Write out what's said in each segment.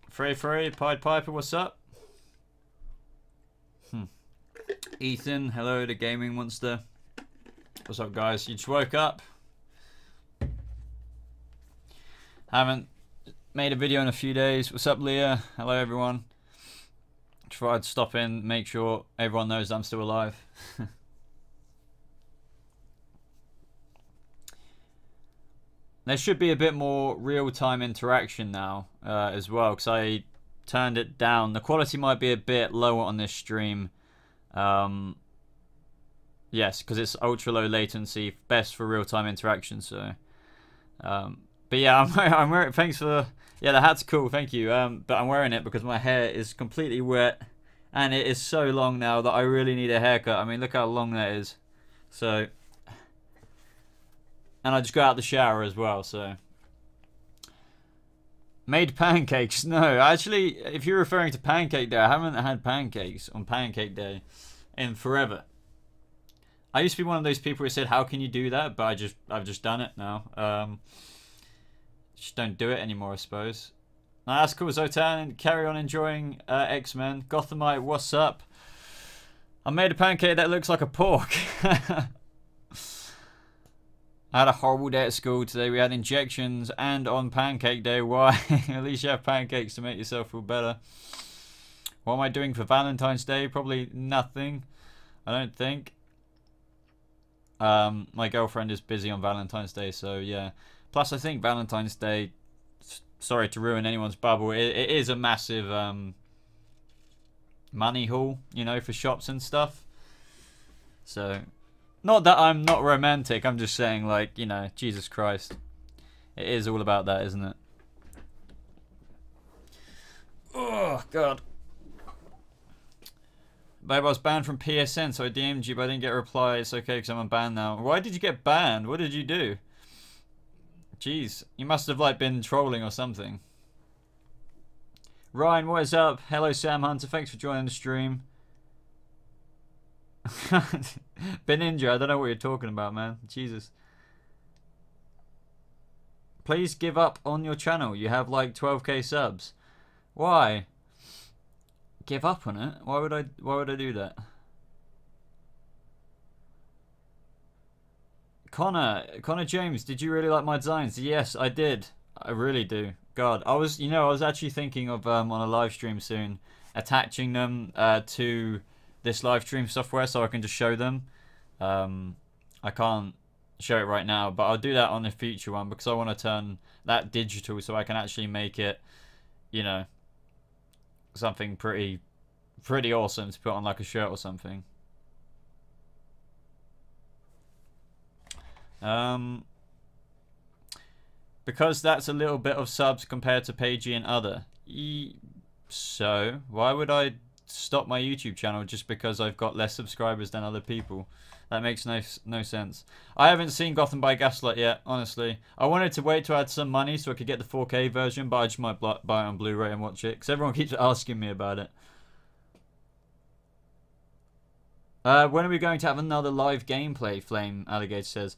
Frey, Pied Piper, what's up? Ethan, hello, the gaming monster. What's up, guys? You just woke up? Haven't made a video in a few days. What's up, Leah? Hello, everyone. Tried to stop in, make sure everyone knows I'm still alive. There should be a bit more real-time interaction now as well, because I turned it down. The quality might be a bit lower on this stream. Yes, because it's ultra low latency, best for real-time interaction. So, but yeah, I'm wearing. Thanks for the hat's cool. Thank you. But I'm wearing it because my hair is completely wet, and it is so long now that I really need a haircut. I mean, look how long that is. So. And I just got out the shower as well, so. Made pancakes? No, actually, if you're referring to Pancake Day, I haven't had pancakes on Pancake Day in forever. I used to be one of those people who said, how can you do that? But I've just done it now. Just don't do it anymore, I suppose. No, that's cool, Zotan. Carry on enjoying X-Men. Gothamite, what's up? I made a pancake that looks like a pork. I had a horrible day at school today. We had injections and on Pancake Day. Why? At least you have pancakes to make yourself feel better. What am I doing for Valentine's Day? Probably nothing. I don't think. My girlfriend is busy on Valentine's Day, so yeah. Plus, I think Valentine's Day, sorry to ruin anyone's bubble, it is a massive money haul, you know, for shops and stuff. So... Not that I'm not romantic, I'm just saying, like, you know, Jesus Christ. It is all about that, isn't it? Oh, God. Babe, I was banned from PSN, so I DM'd you, but I didn't get a reply. It's okay, because I'm unbanned now. Why did you get banned? What did you do? Jeez, you must have, like, been trolling or something. Ryan, what is up? Hello, Sam Hunter. Thanks for joining the stream. Been injured. I don't know what you're talking about, man. Jesus. Please give up on your channel. You have like 12k subs. Why? Give up on it? Why would I do that? Connor James, did you really like my designs? Yes, I did. I really do. God, I was actually thinking of on a live stream soon attaching them to this live stream software so I can just show them. I can't show it right now, but I'll do that on a future one because I want to turn that digital so I can actually make it, you know, something pretty awesome to put on like a shirt or something. Because that's a little bit of subs compared to Pagey and other. So why would I stop my YouTube channel just because I've got less subscribers than other people? That makes no sense. I haven't seen Gotham by Gaslight yet, honestly. I wanted to wait till I had some money so I could get the 4K version, but I just might buy it on Blu-ray and watch it because everyone keeps asking me about it. When are we going to have another live gameplay? Flame Alligator says.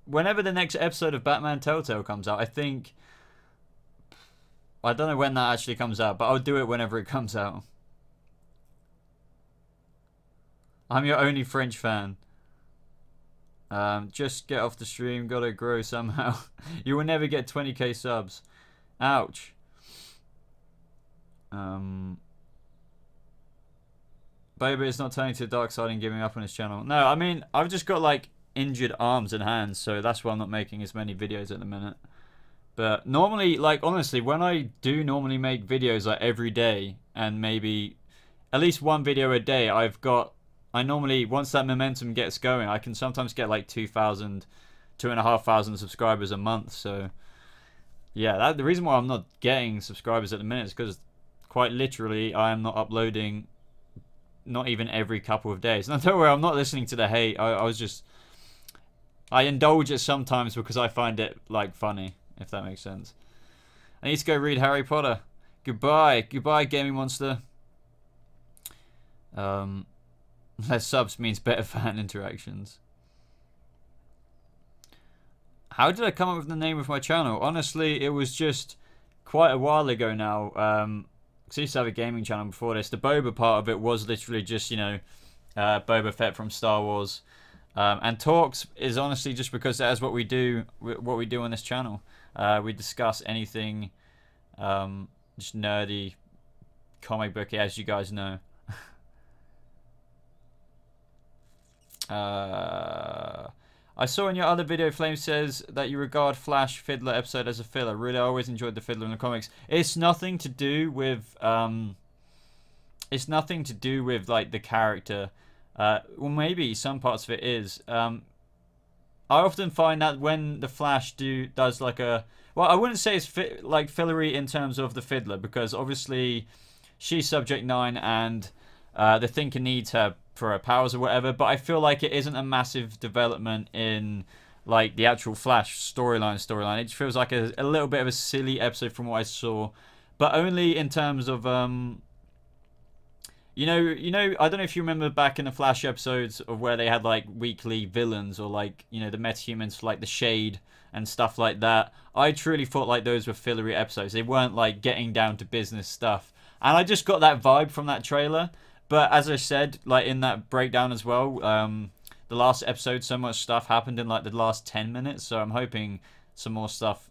Whenever the next episode of Batman Telltale comes out, I think. I don't know when that actually comes out, but I'll do it whenever it comes out. I'm your only French fan. Just get off the stream. Gotta grow somehow. You will never get 20k subs. Ouch. Baby is not turning to the dark side and giving up on his channel. No, I mean, I've just got like injured arms and hands, so that's why I'm not making as many videos at the minute. But normally, like, honestly, when I do normally make videos like every day and maybe at least one video a day, I normally, once that momentum gets going, I can sometimes get like 2,000, 2,500 subscribers a month. So yeah, the reason why I'm not getting subscribers at the minute is because quite literally I am not uploading not even every couple of days. And don't worry, I'm not listening to the hate. I indulge it sometimes because I find it like funny, if that makes sense. I need to go read Harry Potter. Goodbye gaming monster. Less subs means better fan interactions. How did I come up with the name of my channel? Honestly, it was just quite a while ago now. Because I used to have a gaming channel before this. The Boba part of it was literally just, you know, Boba Fett from Star Wars. And talks is honestly just because that is what we do on this channel. We discuss anything just nerdy, comic booky, as you guys know. I saw in your other video, Flame says that you regard Flash Fiddler episode as a filler. Really, I always enjoyed the Fiddler in the comics. It's nothing to do with like the character. Well, maybe some parts of it is. I often find that when the Flash does like a, well, I wouldn't say it's like fillery in terms of the Fiddler, because obviously she's Subject 9 and the Thinker needs her for her powers or whatever, but I feel like it isn't a massive development in like the actual Flash storyline. It just feels like a little bit of a silly episode from what I saw, but only in terms of you know, I don't know if you remember back in the Flash episodes of where they had like weekly villains, or like, you know, the metahumans for like the Shade and stuff like that. I truly thought like those were fillery episodes. They weren't like getting down to business stuff, and I just got that vibe from that trailer. But as I said, like in that breakdown as well, the last episode, so much stuff happened in like the last 10 minutes. So I'm hoping some more stuff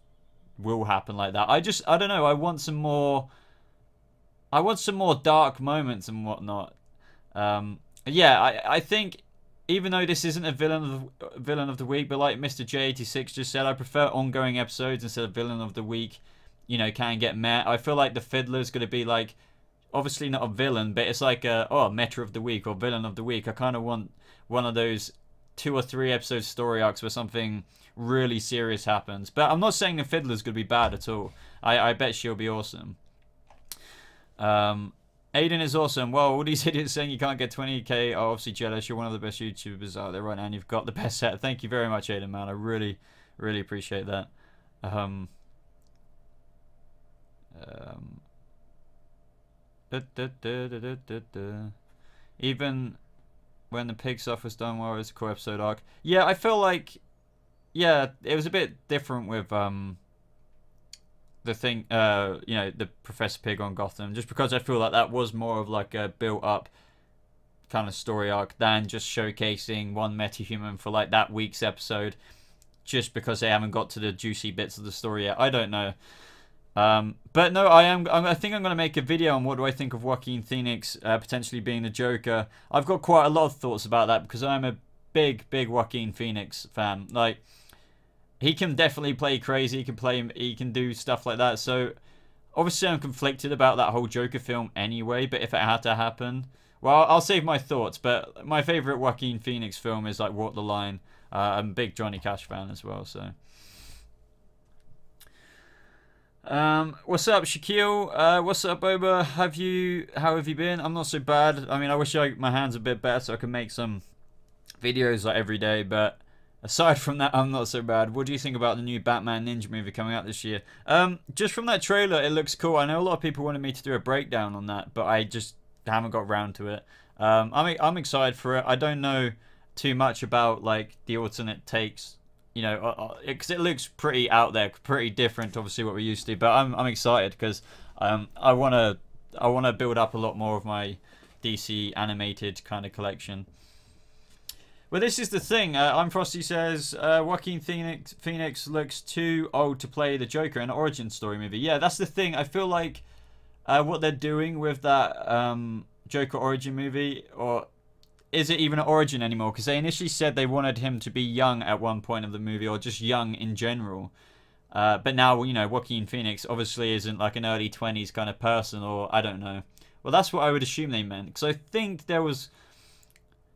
will happen like that. I don't know. I want some more dark moments and whatnot. Yeah, I think even though this isn't a villain of the week, but like Mr. J86 just said, I prefer ongoing episodes instead of villain of the week. You know, can get met. I feel like the Fiddler's going to be like, obviously not a villain, but it's like a meta of the week or villain of the week. I kind of want one of those 2 or 3 episode story arcs where something really serious happens. But I'm not saying the Fiddler's going to be bad at all. I bet she'll be awesome. Aiden is awesome. Well, all these idiots saying you can't get 20k are obviously jealous. You're one of the best YouTubers out there right now, and you've got the best set. Thank you very much, Aiden, man. I really, really appreciate that. Even when the pig stuff was done well, it was a cool episode arc. Yeah, I feel like, yeah, it was a bit different with the thing, you know, the Professor Pig on Gotham, just because I feel like that was more of like a built up kind of story arc than just showcasing one metahuman for like that week's episode, just because they haven't got to the juicy bits of the story yet. I don't know. But no, I think I'm going to make a video on what do I think of Joaquin Phoenix potentially being the Joker. I've got quite a lot of thoughts about that because I'm a big Joaquin Phoenix fan. Like, he can definitely play crazy. He can do stuff like that. So obviously I'm conflicted about that whole Joker film anyway, but if it had to happen, well, I'll save my thoughts. But my favorite Joaquin Phoenix film is like Walk the Line. I'm a big Johnny Cash fan as well, so. What's up, Shaquille? What's up, Boba? How have you been? I'm not so bad. I mean, I wish my hands a bit better so I could make some videos like every day, but aside from that, I'm not so bad. What do you think about the new Batman Ninja movie coming out this year? Just from that trailer, it looks cool. I know a lot of people wanted me to do a breakdown on that, but I just haven't got around to it. I'm excited for it. I don't know too much about like the alternate takes, you know, because it looks pretty out there, pretty different to obviously what we're used to. But I'm excited because I wanna build up a lot more of my DC animated kind of collection. Well, this is the thing. I'm Frosty says Joaquin Phoenix looks too old to play the Joker in an origin story movie. Yeah, that's the thing. I feel like what they're doing with that Joker origin movie, or is it even an origin anymore? Because they initially said they wanted him to be young at one point of the movie, or just young in general. But now, you know, Joaquin Phoenix obviously isn't like an early 20s kind of person, or I don't know. Well, that's what I would assume they meant. Because I think there was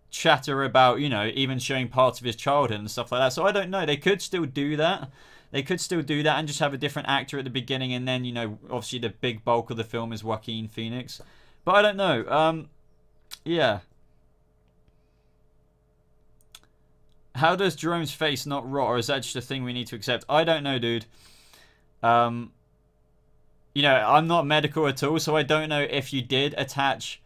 chatter about, you know, even showing parts of his childhood and stuff like that. So I don't know. They could still do that. They could still do that and just have a different actor at the beginning, and then, you know, obviously the big bulk of the film is Joaquin Phoenix. But I don't know. Yeah. How does Jerome's face not rot, or is that just a thing we need to accept? I don't know, dude. You know, I'm not medical at all, so I don't know if you did attach,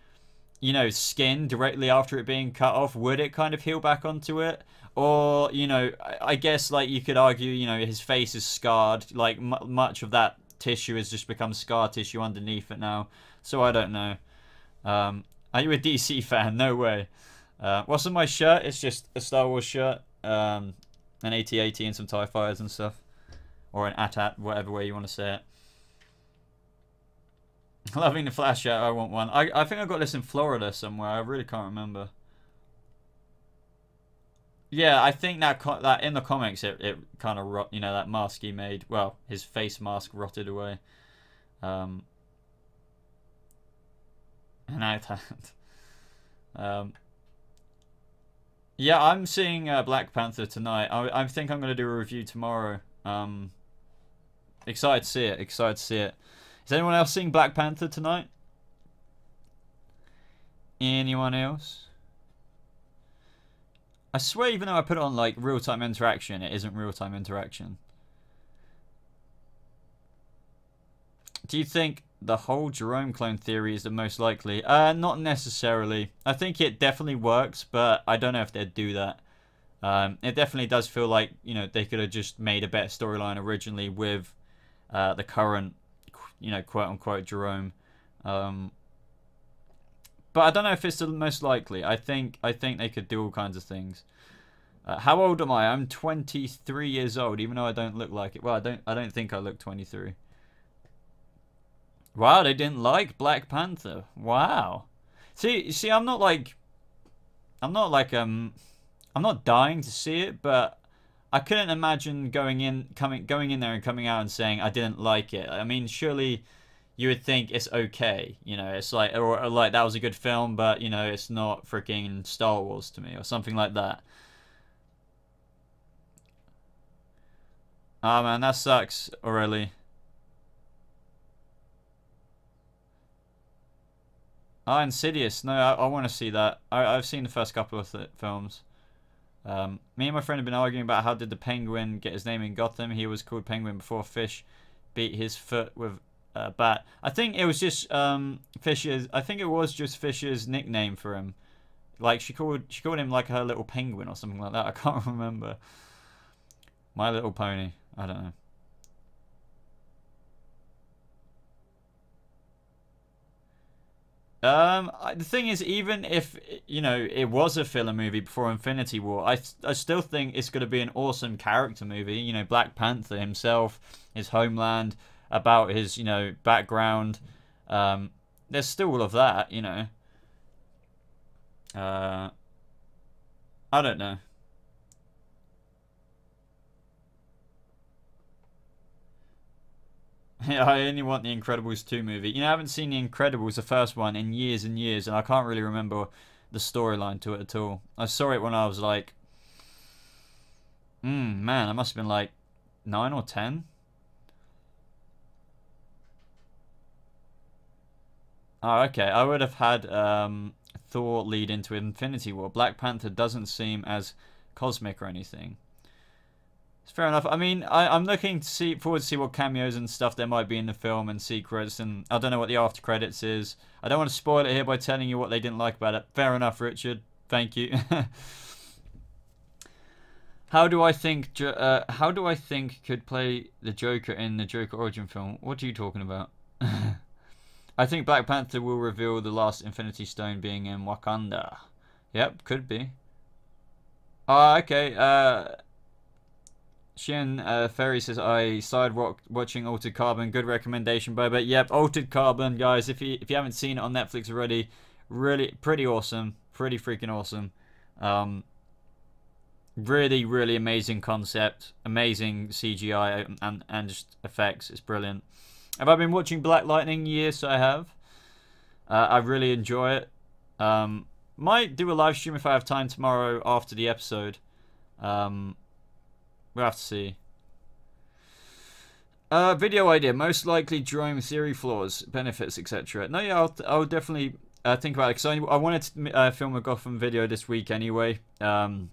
you know, skin directly after it being cut off, would it kind of heal back onto it? Or, you know, I guess, like, you could argue, you know, his face is scarred. Like, much of that tissue has just become scar tissue underneath it now. So I don't know. Are you a DC fan? No way. What's on my shirt? It's just a Star Wars shirt. An AT-AT and some TIE Fighters and stuff. Or an AT-AT, whatever way you want to say it. Loving the Flash shirt. I want one. I think I got this in Florida somewhere. I really can't remember. Yeah, I think that in the comics it kind of rot. You know, that mask he made. Well, his face mask rotted away. And AT-AT. Yeah, I'm seeing Black Panther tonight. I think I'm going to do a review tomorrow. Excited to see it. Excited to see it. Is anyone else seeing Black Panther tonight? Anyone else? I swear, even though I put it on like real-time interaction, it isn't real-time interaction. Do you think the whole Jerome clone theory is the most likely? Not necessarily. I think it definitely works, but I don't know if they'd do that. It definitely does feel like, you know, they could have just made a better storyline originally with the current, you know, quote-unquote Jerome. But I don't know if it's the most likely. I think they could do all kinds of things. How old am I? I'm 23 years old, even though I don't look like it. Well, I don't think I look 23. Wow, they didn't like Black Panther. Wow. See, I'm not dying to see it, but I couldn't imagine going in there and coming out and saying I didn't like it. I mean, surely you would think it's okay, you know, it's like, or like that was a good film, but you know, it's not freaking Star Wars to me, or something like that. Ah, man, that sucks, Aurelie. Ah, Insidious. No, I want to see that. I've seen the first couple of films. Me and my friend have been arguing about how did the Penguin get his name in Gotham. He was called Penguin before Fish beat his foot with bat. I think it was just Fisher's. I think it was just Fisher's nickname for him. Like she called him like her little penguin or something like that. I can't remember. My Little Pony. I don't know. The thing is, even if, you know, it was a filler movie before Infinity War, I still think it's going to be an awesome character movie. You know, Black Panther himself, his homeland, about his, you know, background. There's still all of that, you know. I don't know. I only want the Incredibles 2 movie. You know, I haven't seen the Incredibles, the first one, in years and years, and I can't really remember the storyline to it at all. I saw it when I was like, man, I must have been like 9 or 10. Oh, okay. I would have had Thor lead into Infinity War. Black Panther doesn't seem as cosmic or anything. It's fair enough. I mean, I'm looking to forward to see what cameos and stuff there might be in the film and secrets, and I don't know what the after credits is. I don't want to spoil it here by telling you what they didn't like about it. Fair enough, Richard. Thank you. How do I think could play the Joker in the Joker origin film? What are you talking about? I think Black Panther will reveal the last Infinity Stone being in Wakanda. Yep, could be. Okay. Shin Ferry says, I started watching Altered Carbon. Good recommendation, Boba. Yep, Altered Carbon, guys. If you haven't seen it on Netflix already, really pretty awesome. Pretty freaking awesome. Really, really amazing concept. Amazing CGI and just effects. It's brilliant. Have I been watching Black Lightning? Yes, I have. I really enjoy it. Might do a live stream if I have time tomorrow after the episode. We'll have to see. Video idea. Most likely Jerome theory flaws, benefits, etc. No, yeah, I'll definitely think about it. Because I wanted to film a Gotham video this week anyway. I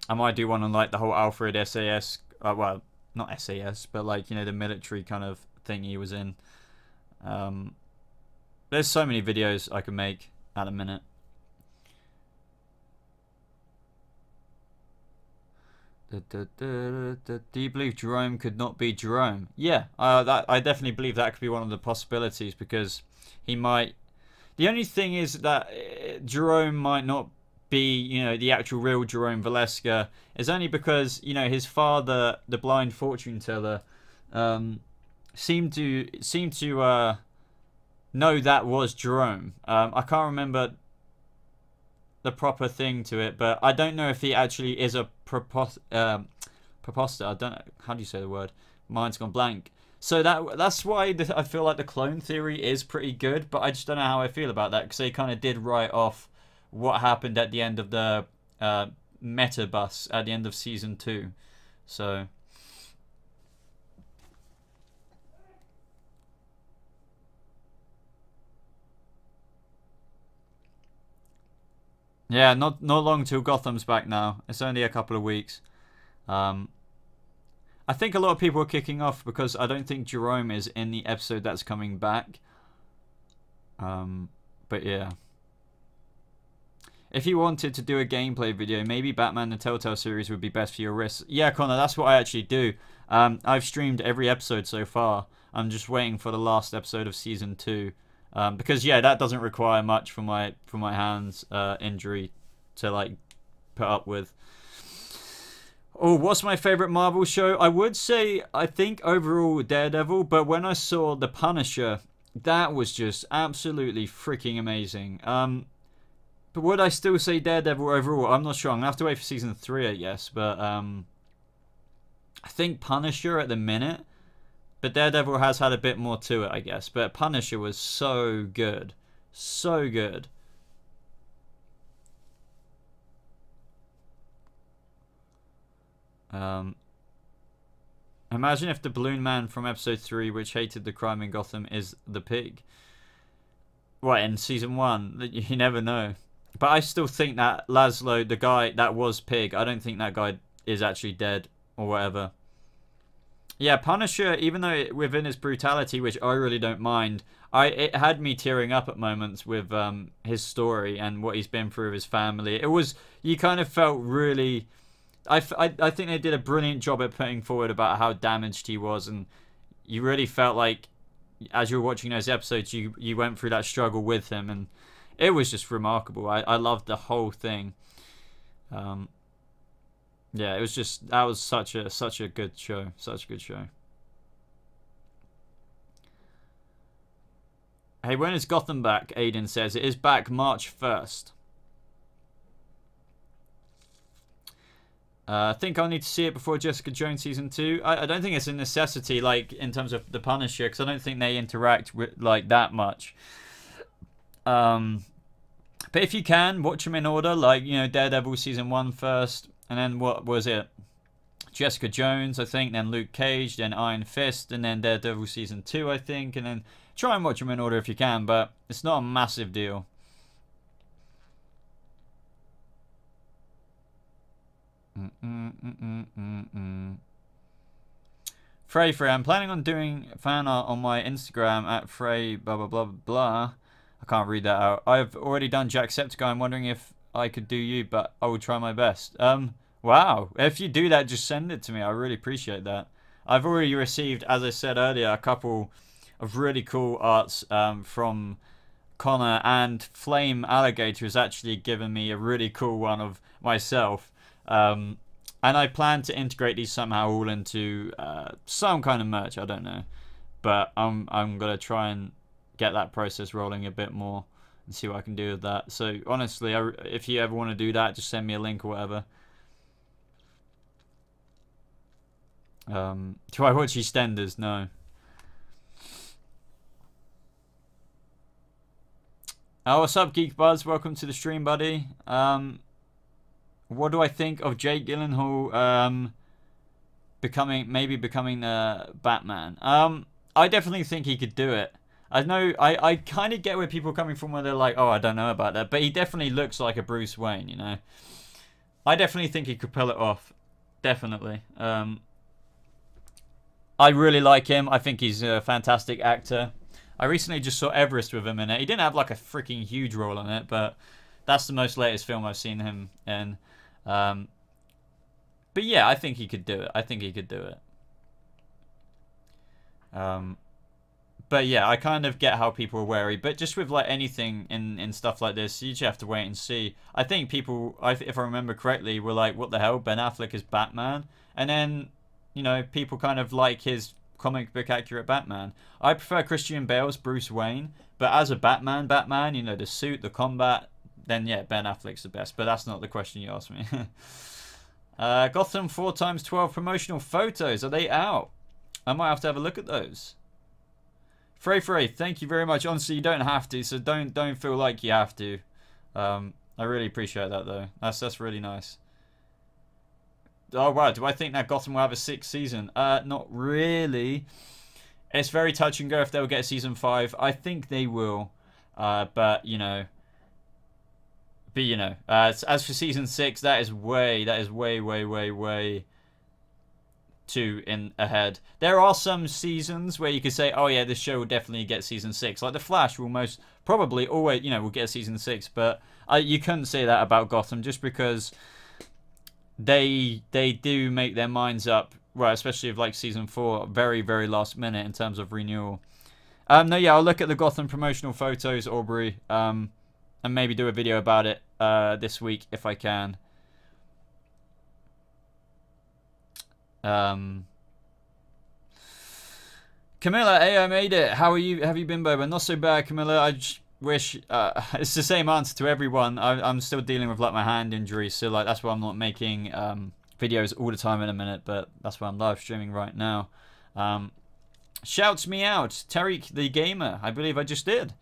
might do one on like the whole Alfred SAS. Well, not SAS, but like, you know, the military kind of thing he was in. There's so many videos I can make. at the minute. Do you believe Jerome could not be Jerome? Yeah, I definitely believe that could be one of the possibilities, because he might. The only thing is that Jerome might not be, you know, the actual real Jerome Valeska, is only because, you know, his father, the blind fortune teller, seemed to know that was Jerome. I can't remember the proper thing to it, but I don't know if he actually is a proposter. I don't know, how do you say the word? Mine's gone blank. So that's why I feel like the clone theory is pretty good, but I just don't know how I feel about that, because they kind of did write off what happened at the end of the meta bus at the end of season 2. So yeah, not long till Gotham's back now. It's only a couple of weeks. I think a lot of people are kicking off because I don't think Jerome is in the episode that's coming back. But yeah. If you wanted to do a gameplay video, maybe Batman the Telltale series would be best for your wrists. Yeah, Connor, that's what I actually do. I've streamed every episode so far. I'm just waiting for the last episode of season 2. Because yeah, that doesn't require much for my hands injury to like put up with. Oh, what's my favorite Marvel show? I would say, I think overall Daredevil, but when I saw The Punisher, that was just absolutely freaking amazing. But would I still say Daredevil overall? I'm not sure. I'm gonna have to wait for season 3, I guess. But I think Punisher at the minute. But Daredevil has had a bit more to it, I guess. But Punisher was so good. So good. Imagine if the balloon man from episode 3, which hated the crime in Gotham, is the pig. Right, in season 1. You never know. But I still think that Laszlo, the guy that was Pig, I don't think that guy is actually dead or whatever. Yeah, Punisher, even though within his brutality, which I really don't mind, it had me tearing up at moments with his story and what he's been through with his family. It was, you kind of felt really, I think they did a brilliant job at putting forward about how damaged he was, and you really felt like, as you were watching those episodes, you went through that struggle with him, and it was just remarkable. I loved the whole thing. Yeah, it was just, that was such a good show. Such a good show. Hey, when is Gotham back? Aiden says it is back March 1st. I think I'll need to see it before Jessica Jones season 2. I don't think it's a necessity, like in terms of the Punisher, because I don't think they interact with like that much. But if you can, watch them in order, like, you know, Daredevil season 1 first, and then what was it? Jessica Jones, I think, then Luke Cage, then Iron Fist, and then Daredevil season 2, I think, and then try and watch them in order if you can, but it's not a massive deal. Frey, I'm planning on doing fan art on my Instagram at Frey blah blah blah blah. I can't read that out. I've already done Jacksepticeye. I'm wondering if I could do you, but I will try my best. Wow. If you do that, just send it to me. I really appreciate that. I've already received, as I said earlier, a couple of really cool arts from Connor, and Flame Alligator has actually given me a really cool one of myself. And I plan to integrate these somehow all into some kind of merch. I don't know, but I'm gonna try and get that process rolling a bit more and see what I can do with that. So honestly, if you ever want to do that, just send me a link or whatever. Do I watch EastEnders? No. Oh, what's up, Geek Buzz? Welcome to the stream, buddy. What do I think of Jake Gyllenhaal maybe becoming Batman? I definitely think he could do it. I know I kind of get where people are coming from, where they're like, oh, I don't know about that, but he definitely looks like a Bruce Wayne, you know. I definitely think he could pull it off. Definitely. I really like him. I think he's a fantastic actor. I recently just saw Everest with him in it. He didn't have like a freaking huge role in it, but that's the most latest film I've seen him in. But yeah, I think he could do it. I think he could do it. But yeah, I kind of get how people are wary. But just with like anything in stuff like this, you just have to wait and see. I think people, if I remember correctly, were like, what the hell, Ben Affleck is Batman? And then, you know, people kind of like his comic book accurate Batman. I prefer Christian Bale's Bruce Wayne. But as a Batman, you know, the suit, the combat, then yeah, Ben Affleck's the best. But that's not the question you asked me. Gotham 4x12 promotional photos. Are they out? I might have to have a look at those. Frey, thank you very much. Honestly, you don't have to, so don't feel like you have to. I really appreciate that though. That's really nice. Oh wow, do I think that Gotham will have a 6th season? Not really. It's very touch and go if they'll get a season 5. I think they will. But you know. As for season 6, that is way too in ahead. There are some seasons where you could say, oh yeah, this show will definitely get season 6. Like The Flash will most probably always, you know, will get a season 6. But you couldn't say that about Gotham just because they do make their minds up. Well, especially with like season 4, very last minute in terms of renewal. No, yeah, I'll look at the Gotham promotional photos, Aubrey, and maybe do a video about it this week if I can. Camilla, hey, I made it. How are you? Have you been, Boba? Not so bad, Camilla. I just wish it's the same answer to everyone. I'm still dealing with like my hand injury, so like that's why I'm not making videos all the time in a minute. But that's why I'm live streaming right now. Shouts me out, Tariq the gamer. I believe I just did.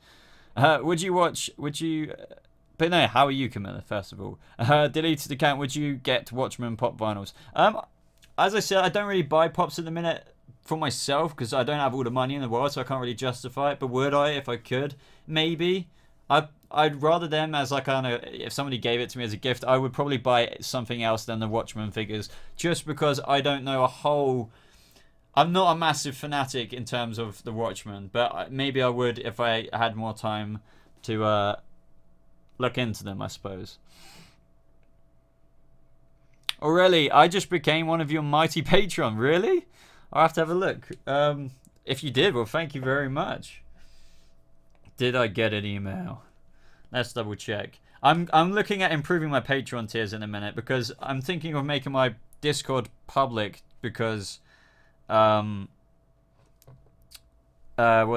Would you watch? Would you? But no, how are you, Camilla? First of all, deleted account. Would you get Watchmen pop vinyls? As I said, I don't really buy pops at the minute for myself because I don't have all the money in the world, so I can't really justify it. But would I, if I could? Maybe. I'd rather them as like, I don't know, if somebody gave it to me as a gift, I would probably buy something else than the Watchmen figures, just because I don't know a whole. I'm not a massive fanatic in terms of the Watchmen, but maybe I would if I had more time to look into them, I suppose. Oh, really? I just became one of your mighty Patreon. Really? I'll have to have a look. If you did, well, thank you very much. Did I get an email? Let's double check. I'm looking at improving my Patreon tiers in a minute because I'm thinking of making my Discord public because what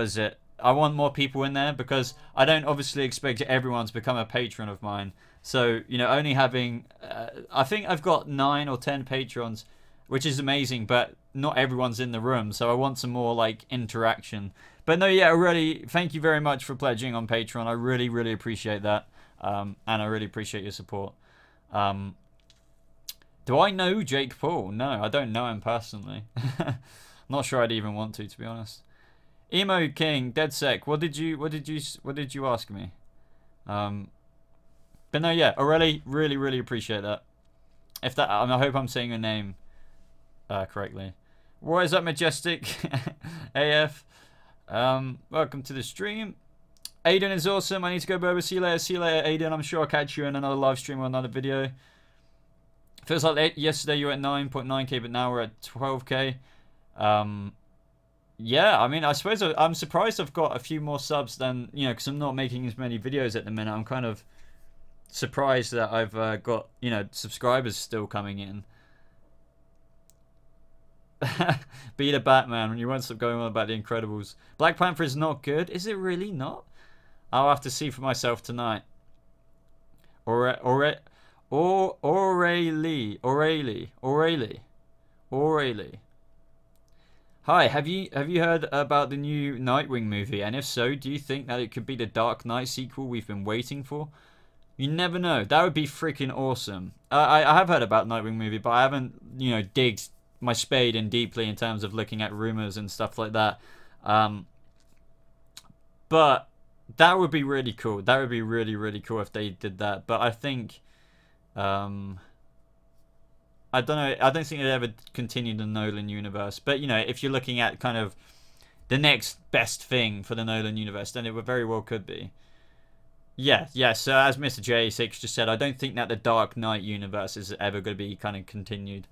is it? I want more people in there because I don't obviously expect everyone to become a patron of mine. So, you know, only having, I think I've got 9 or 10 patrons, which is amazing, but not everyone's in the room. So I want some more, like, interaction. But no, yeah, already, thank you very much for pledging on Patreon. I really appreciate that. And I really appreciate your support. Do I know Jake Paul? No, I don't know him personally. Not sure I'd even want to be honest. Emo King, DeadSec, what did you ask me? But no, yeah, Aurelie, really appreciate that. If that, I hope I'm saying your name correctly. What is up, Majestic AF? Welcome to the stream. Aiden is awesome. I need to go, Boba. See you later. See you later, Aiden. I'm sure I'll catch you in another live stream or another video. Feels like yesterday you were at 9.9k, but now we're at 12k. Yeah, I mean, I suppose I'm surprised I've got a few more subs than, you know, because I'm not making as many videos at the minute. I'm kind of surprised that I've got, you know, subscribers still coming in. Be the Batman when you won't stop going on about the Incredibles. Black Panther is not good. Is it really not? I'll have to see for myself tonight. Aurelie. Hi, have you heard about the new Nightwing movie? And if so, do you think that it could be the Dark Knight sequel we've been waiting for? You never know. That would be freaking awesome. I have heard about Nightwing movie, but I haven't, you know, digged my spade in deeply in terms of looking at rumors and stuff like that. But that would be really cool. That would be really cool if they did that. But I think, I don't know. I don't think it ever continued the Nolan universe. But, you know, if you're looking at kind of the next best thing for the Nolan universe, then it very well could be. Yeah, so as Mr. J6 just said, I don't think that the Dark Knight universe is ever going to be kind of continued.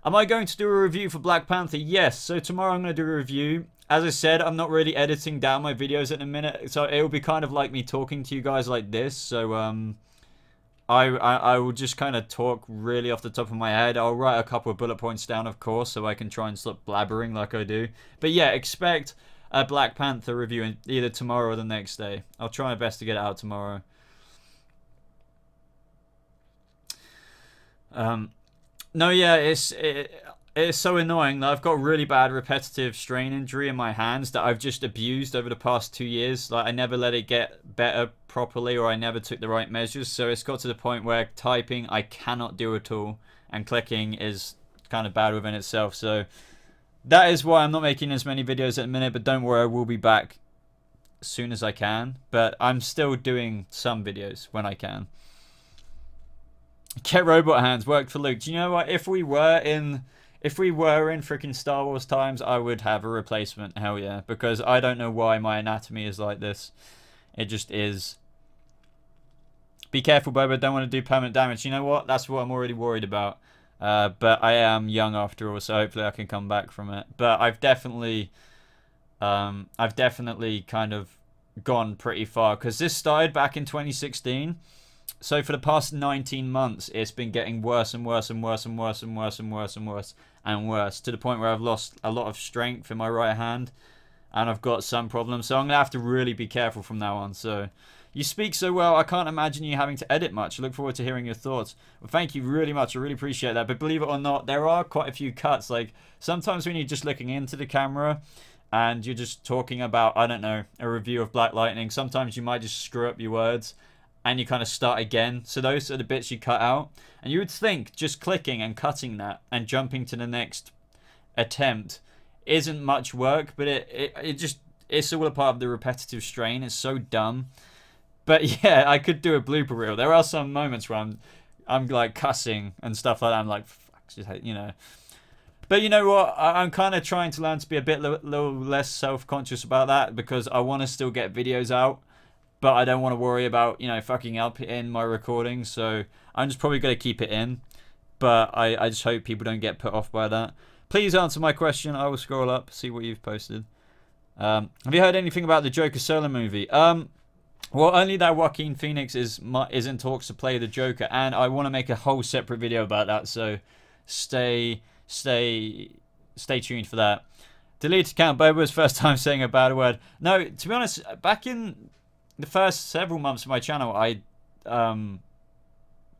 Am I going to do a review for Black Panther? Yes, so tomorrow I'm going to do a review. As I said, I'm not really editing down my videos at the minute, so it will be kind of like me talking to you guys like this. So I will just kind of talk really off the top of my head. I'll write a couple of bullet points down, of course, so I can try and stop blabbering like I do. But yeah, expect a Black Panther review either tomorrow or the next day. I'll try my best to get it out tomorrow. No, yeah, it's so annoying that I've got really bad repetitive strain injury in my hands that I've just abused over the past 2 years. Like, I never let it get better properly, or I never took the right measures. So it's got to the point where typing I cannot do at all, and clicking is kind of bad within itself. So that is why I'm not making as many videos at the minute, but don't worry, I will be back as soon as I can. But I'm still doing some videos when I can. Get robot hands, worked for Luke. Do you know what? If we were in freaking Star Wars times, I would have a replacement. Hell yeah. Because I don't know why my anatomy is like this. It just is. Be careful, Boba. Don't want to do permanent damage. You know what? That's what I'm already worried about. But I am young after all, so hopefully I can come back from it. But I've definitely kind of gone pretty far, because this started back in 2016. So for the past 19 months, it's been getting worse and worse and worse and worse and worse and worse and worse and worse, to the point where I've lost a lot of strength in my right hand, and I've got some problems. So I'm gonna have to really be careful from now on. So. You speak so well, I can't imagine you having to edit much. I look forward to hearing your thoughts. Well, thank you really much. I really appreciate that. But believe it or not, there are quite a few cuts. Like, sometimes when you're just looking into the camera and you're just talking about, I don't know, a review of Black Lightning, sometimes you might just screw up your words and you kind of start again. So those are the bits you cut out. And you would think just clicking and cutting that and jumping to the next attempt isn't much work, but it's all a part of the repetitive strain. It's so dumb. But yeah, I could do a blooper reel. There are some moments where I'm like cussing and stuff like that. I'm like, fuck, you know. But you know what? I'm kind of trying to learn to be a bit little less self-conscious about that, because I want to still get videos out, but I don't want to worry about, you know, fucking up in my recording. So I'm just probably going to keep it in. But I just hope people don't get put off by that. Please answer my question. I will scroll up, see what you've posted. Have you heard anything about the Joker solo movie? Well, only that Joaquin Phoenix is in talks to play the Joker, and I want to make a whole separate video about that, so stay tuned for that. Deleted account, Boba's first time saying a bad word. No, to be honest, back in the first several months of my channel, I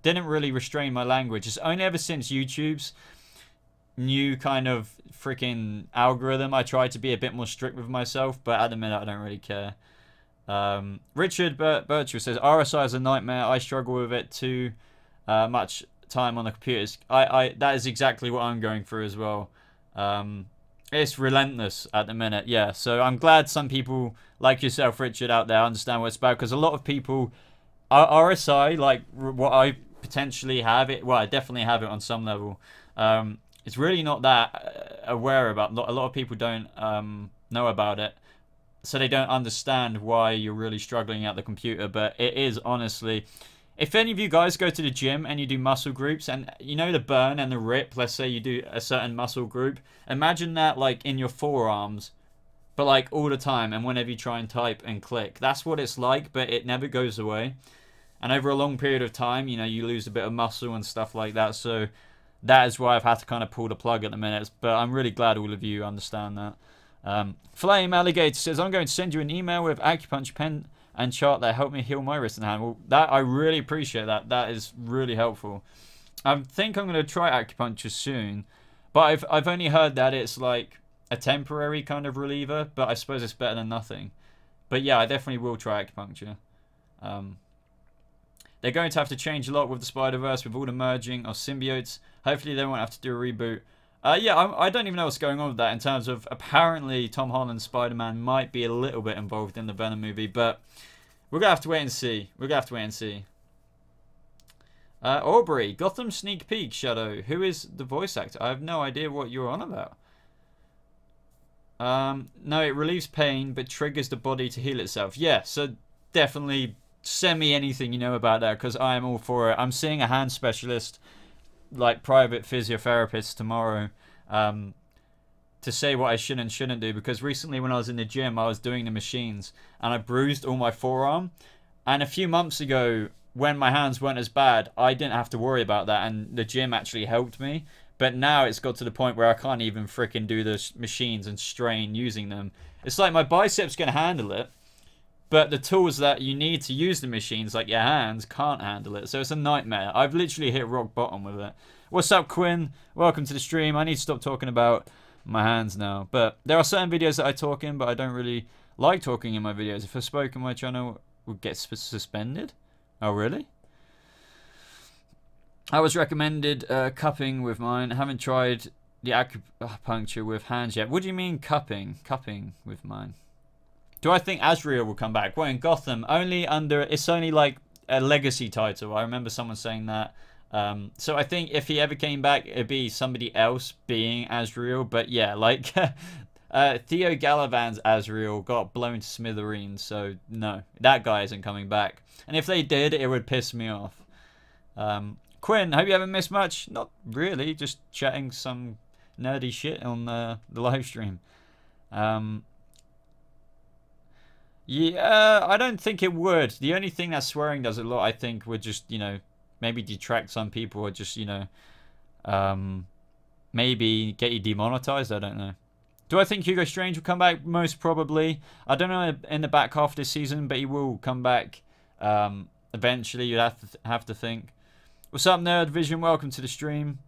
didn't really restrain my language. It's only ever since YouTube's new kind of freaking algorithm I tried to be a bit more strict with myself, but at the minute I don't really care. Richard Birchall says, RSI is a nightmare. I struggle with it too much time on the computers. That is exactly what I'm going through as well. It's relentless at the minute, yeah. So I'm glad some people like yourself, Richard, out there understand what it's about, because a lot of people, RSI, like what I potentially have it, well, I definitely have it on some level. It's really not that aware about. A lot of people don't know about it. So they don't understand why you're really struggling at the computer. But it is, honestly, if any of you guys go to the gym and you do muscle groups, and you know the burn and the rip, let's say you do a certain muscle group, imagine that like in your forearms, but like all the time, and whenever you try and type and click, that's what it's like, but it never goes away. And over a long period of time, you know, you lose a bit of muscle and stuff like that. So that is why I've had to kind of pull the plug at the minute. But I'm really glad all of you understand that. Flame Alligator says, I'm going to send you an email with acupuncture pen and chart that helped me heal my wrist and hand. Well, that I really appreciate that. That is really helpful. I think I'm going to try acupuncture soon, but I've only heard that it's like a temporary kind of reliever, but I suppose it's better than nothing. But yeah, I definitely will try acupuncture. They're going to have to change a lot with the Spider-Verse, with all the merging of symbiotes. Hopefully they won't have to do a reboot. Yeah, I don't even know what's going on with that, in terms of apparently Tom Holland's Spider-Man might be a little bit involved in the Venom movie, but we're going to have to wait and see. We're going to have to wait and see. Aubrey, Gotham sneak peek, Shadow. Who is the voice actor? I have no idea what you're on about. No, it relieves pain, but triggers the body to heal itself. Yeah, so definitely send me anything you know about that, because I am all for it. I'm seeing a hand specialist, like private physiotherapist tomorrow, to say what I should and shouldn't do, because recently when I was in the gym, I was doing the machines, and I bruised all my forearm, and a few months ago, when my hands weren't as bad, I didn't have to worry about that, and the gym actually helped me. But now it's got to the point where I can't even freaking do the machines and strain using them. It's like my biceps can handle it, but the tools that you need to use the machines, like your hands, can't handle it. So it's a nightmare. I've literally hit rock bottom with it. What's up, Quinn? Welcome to the stream. I need to stop talking about my hands now. But there are certain videos that I talk in, but I don't really like talking in my videos. If I spoke in my channel, it would get suspended. Oh, really? I was recommended cupping with mine. I haven't tried the acupuncture with hands yet. What do you mean cupping? Cupping with mine. Do I think Azrael will come back? Well, in Gotham, only under... It's only like a legacy title. I remember someone saying that. So I think if he ever came back, it'd be somebody else being Azrael. But yeah, like... Theo Galavan's Azrael got blown to smithereens. So no, that guy isn't coming back. And if they did, it would piss me off. Quinn, hope you haven't missed much. Not really, just chatting some nerdy shit on the live stream. Yeah, I don't think it would. The only thing that swearing does a lot, I think, would just, you know, maybe detract some people, or just, you know, maybe get you demonetized. I don't know. Do I think Hugo Strange will come back? Most probably. I don't know in the back half of this season, but he will come back eventually. You'd have to think. What's up, Nerd Vision? Welcome to the stream.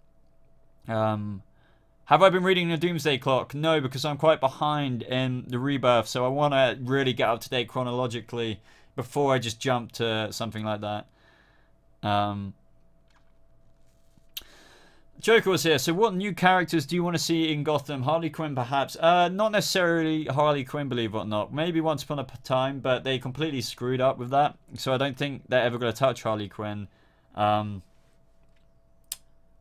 Have I been reading the Doomsday Clock? No, because I'm quite behind in the Rebirth, so I want to really get up to date chronologically before I just jump to something like that. Joker was here. So what new characters do you want to see in Gotham? Harley Quinn, perhaps? Not necessarily Harley Quinn, believe it or not. Maybe Once Upon a Time, but they completely screwed up with that. So I don't think they're ever going to touch Harley Quinn.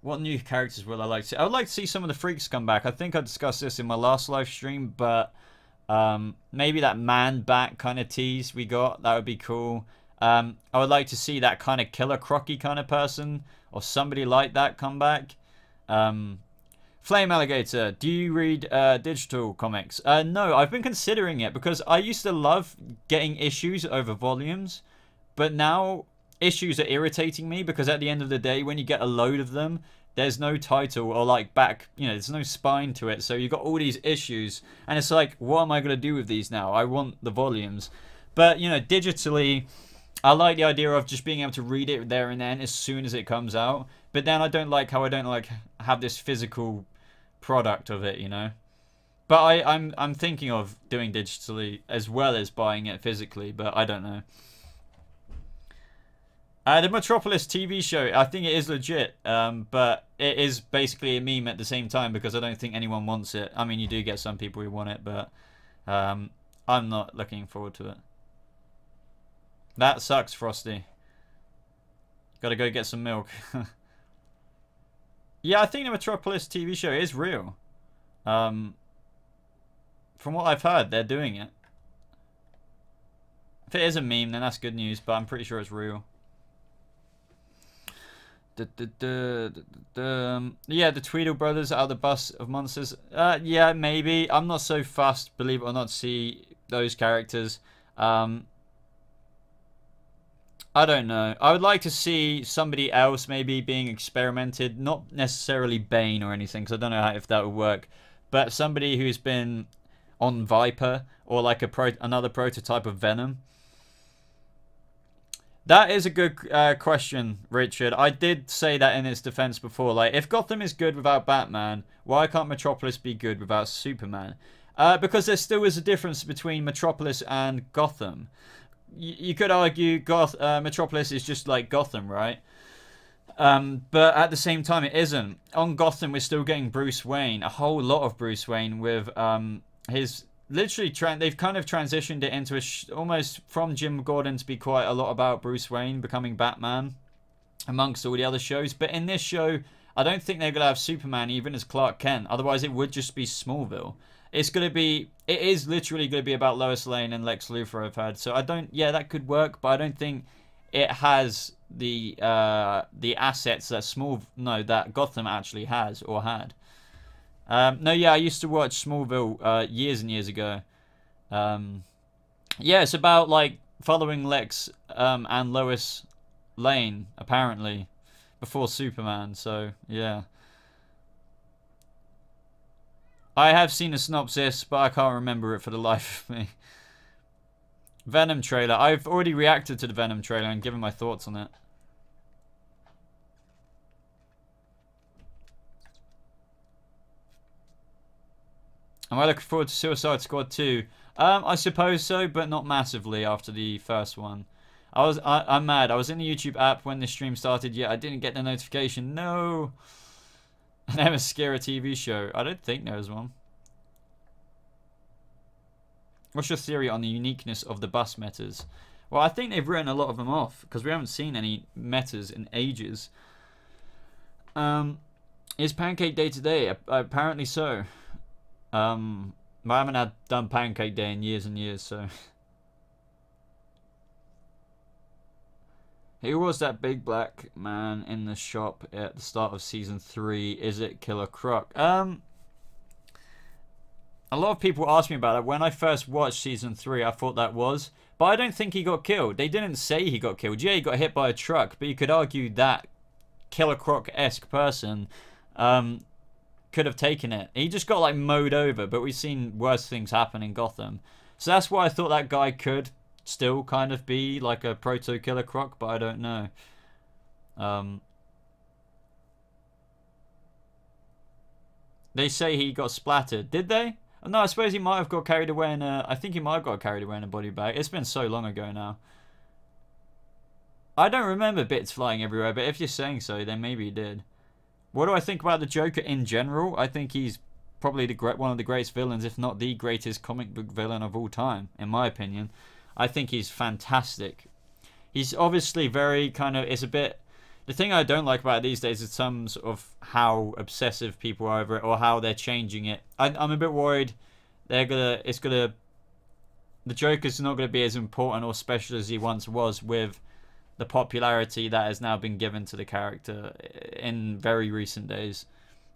What new characters would I like to see? I would like to see some of the Freaks come back. I think I discussed this in my last live stream, but maybe that Man-Bat kind of tease we got, that would be cool. I would like to see that kind of Killer Crocky kind of person, or somebody like that come back. Flame Alligator, do you read digital comics? No, I've been considering it, because I used to love getting issues over volumes, but now issues are irritating me, because at the end of the day, when you get a load of them, there's no title or like back, you know, there's no spine to it. So you've got all these issues, and it's like, what am I going to do with these now? I want the volumes. But, you know, digitally, I like the idea of just being able to read it there and then as soon as it comes out. But then I don't like how I don't like have this physical product of it, you know. But I'm thinking of doing digitally as well as buying it physically, but I don't know. The Metropolis TV show, I think it is legit, but it is basically a meme at the same time, because I don't think anyone wants it. I mean, you do get some people who want it, but I'm not looking forward to it. That sucks, Frosty. Gotta go get some milk. Yeah, I think the Metropolis TV show is real. From what I've heard, they're doing it. If it is a meme, then that's good news, but I'm pretty sure it's real. Yeah, the Tweedle brothers are the bus of monsters. Yeah, maybe. I'm not so fussed, believe it or not, to see those characters. I don't know. I would like to see somebody else maybe being experimented. Not necessarily Bane or anything, because I don't know if that would work. But somebody who's been on Viper, or like another prototype of Venom. That is a good question, Richard. I did say that in its defense before. Like, if Gotham is good without Batman, why can't Metropolis be good without Superman? Because there still is a difference between Metropolis and Gotham. You could argue Metropolis is just like Gotham, right? But at the same time, it isn't. On Gotham, we're still getting Bruce Wayne, a whole lot of Bruce Wayne with his... Literally, they've kind of transitioned it into almost from Jim Gordon to be quite a lot about Bruce Wayne becoming Batman, amongst all the other shows. But in this show, I don't think they're going to have Superman even as Clark Kent. Otherwise, it would just be Smallville. it's gonna be, it is literally gonna be about Lois Lane and Lex Luthor, I've heard. So I don't, yeah, that could work, but I don't think it has the assets that that Gotham actually has or had. No, yeah, I used to watch Smallville years and years ago. Yeah, it's about like following Lex and Lois Lane apparently before Superman. So yeah, I have seen a synopsis, but I can't remember it for the life of me. Venom trailer. I've already reacted to the Venom trailer and given my thoughts on it. Am I looking forward to Suicide Squad 2? I suppose so, but not massively after the first one. I'm mad. I was in the YouTube app when the stream started, yet I didn't get the notification. No! An Themyscira TV show. I don't think there is one. What's your theory on the uniqueness of the bus metas? Well, I think they've written a lot of them off, because we haven't seen any metas in ages. Is Pancake Day today? Apparently so. I haven't done Pancake Day in years and years, so. Who was that big black man in the shop at the start of season 3? Is it Killer Croc? A lot of people ask me about it. When I first watched season 3, I thought that was. But I don't think he got killed. They didn't say he got killed. Yeah, he got hit by a truck. But you could argue that Killer Croc-esque person could have taken it. He just got like mowed over. But we've seen worse things happen in Gotham. So that's why I thought that guy could still kind of be like a proto-Killer Croc. But I don't know. They say he got splattered. Did they? No, I suppose he might have got carried away in a... I think he might have got carried away in a body bag. It's been so long ago now. I don't remember bits flying everywhere, but if you're saying so, then maybe he did. What do I think about the Joker in general? I think he's probably one of the greatest villains, if not the greatest comic book villain of all time, in my opinion. I think he's fantastic. He's obviously very kind of... It's a bit... The thing I don't like about it these days is terms of how obsessive people are over it or how they're changing it. I'm a bit worried the Joker's not gonna be as important or special as he once was with the popularity that has now been given to the character in very recent days,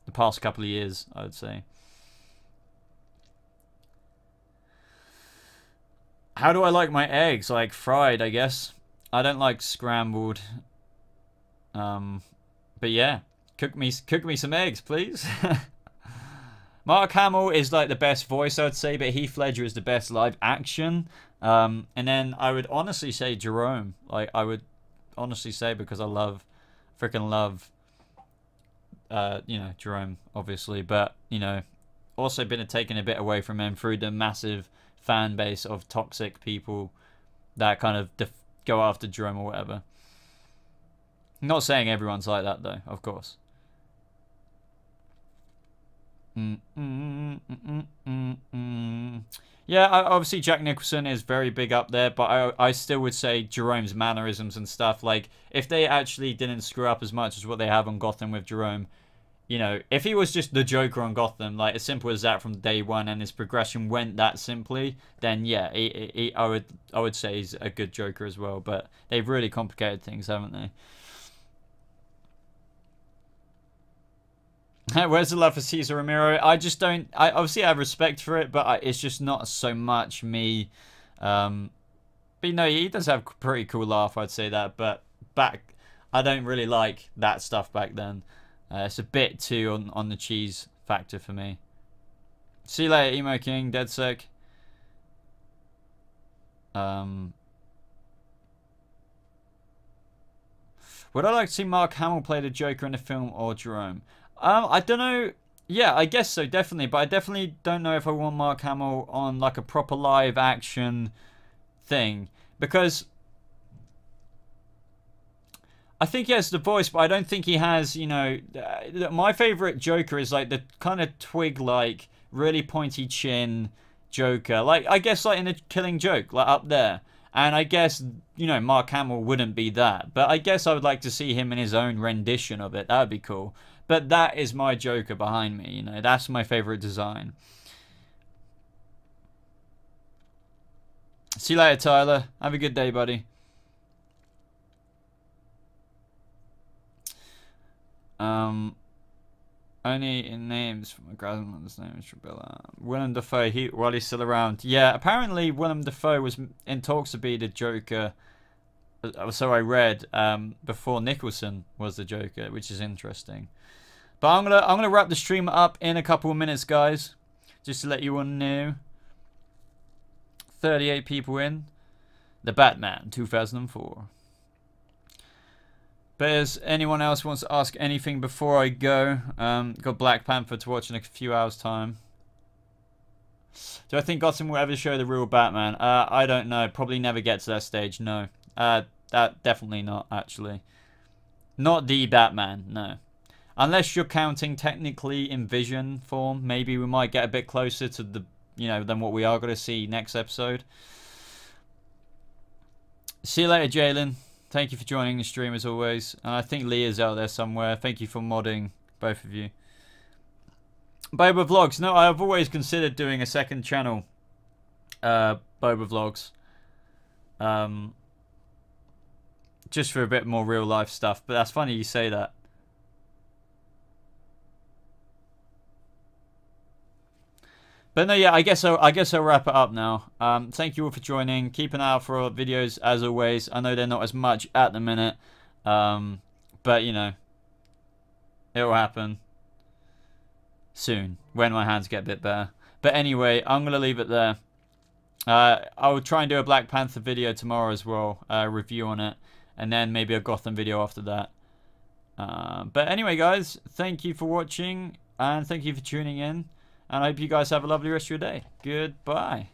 the past couple of years, I would say. How do I like my eggs? Like fried, I guess. I don't like scrambled. But yeah, cook me some eggs, please. Mark Hamill is like the best voice, I'd say, but Heath Ledger is the best live action. And then I would honestly say Jerome. Like I would honestly say, because I freaking love, you know, Jerome, obviously, but you know, also been taken a bit away from him through the massive fan base of toxic people that kind of go after Jerome or whatever. Not saying everyone's like that though, of course. Yeah, obviously Jack Nicholson is very big up there, but I still would say Jerome's mannerisms and stuff, like, if they actually didn't screw up as much as what they have on Gotham with Jerome, you know, if he was just the Joker on Gotham, like, as simple as that from day one, and his progression went that simply, then yeah, I would say he's a good Joker as well, but they've really complicated things, haven't they? Where's the love for Cesar Romero? I just don't... obviously, I have respect for it, but it's just not so much me. But, you know, he does have a pretty cool laugh, I'd say that. But I don't really like that stuff back then. It's a bit too on the cheese factor for me. See you later, Emo King, dead sick. Would I like to see Mark Hamill play the Joker in the film or Jerome? I don't know. Yeah, I guess so, definitely. But I definitely don't know if I want Mark Hamill on like a proper live action thing. Because I think he has the voice, but I don't think he has, you know... my favourite Joker is like the kind of twig-like, really pointy chin Joker. Like, I guess like in The Killing Joke, like up there. And I guess, you know, Mark Hamill wouldn't be that. But I guess I would like to see him in his own rendition of it. That would be cool. But that is my Joker behind me, you know. That's my favourite design. See you later, Tyler. Have a good day, buddy. Only in names from my grandmother's name is Trabilla. Willem Dafoe, while he's still around. Yeah, apparently Willem Dafoe was in talks to be the Joker. So I read before Nicholson was the Joker, which is interesting. But I'm gonna wrap the stream up in a couple of minutes, guys. Just to let you all know. 38 people in. The Batman 2004. But as anyone else wants to ask anything before I go, got Black Panther to watch in a few hours' time. Do I think Gotham will ever show the real Batman? I don't know. Probably never get to that stage. No. That definitely not, actually. Not the Batman, no. Unless you're counting technically in vision form, maybe we might get a bit closer to the, than what we are going to see next episode. See you later, Jalen. Thank you for joining the stream as always. And I think Leah's out there somewhere. Thank you for modding, both of you. Boba Vlogs. No, I've always considered doing a second channel. Boba Vlogs. Just for a bit more real life stuff. But that's funny you say that. But no, yeah, I guess I'll wrap it up now. Thank you all for joining. Keep an eye out for our videos as always. I know they're not as much at the minute, but it'll happen soon when my hands get a bit better. But anyway, I'm gonna leave it there. I'll try and do a Black Panther video tomorrow as well, review on it, and then maybe a Gotham video after that. But anyway, guys, thank you for watching and thank you for tuning in. And I hope you guys have a lovely rest of your day. Goodbye.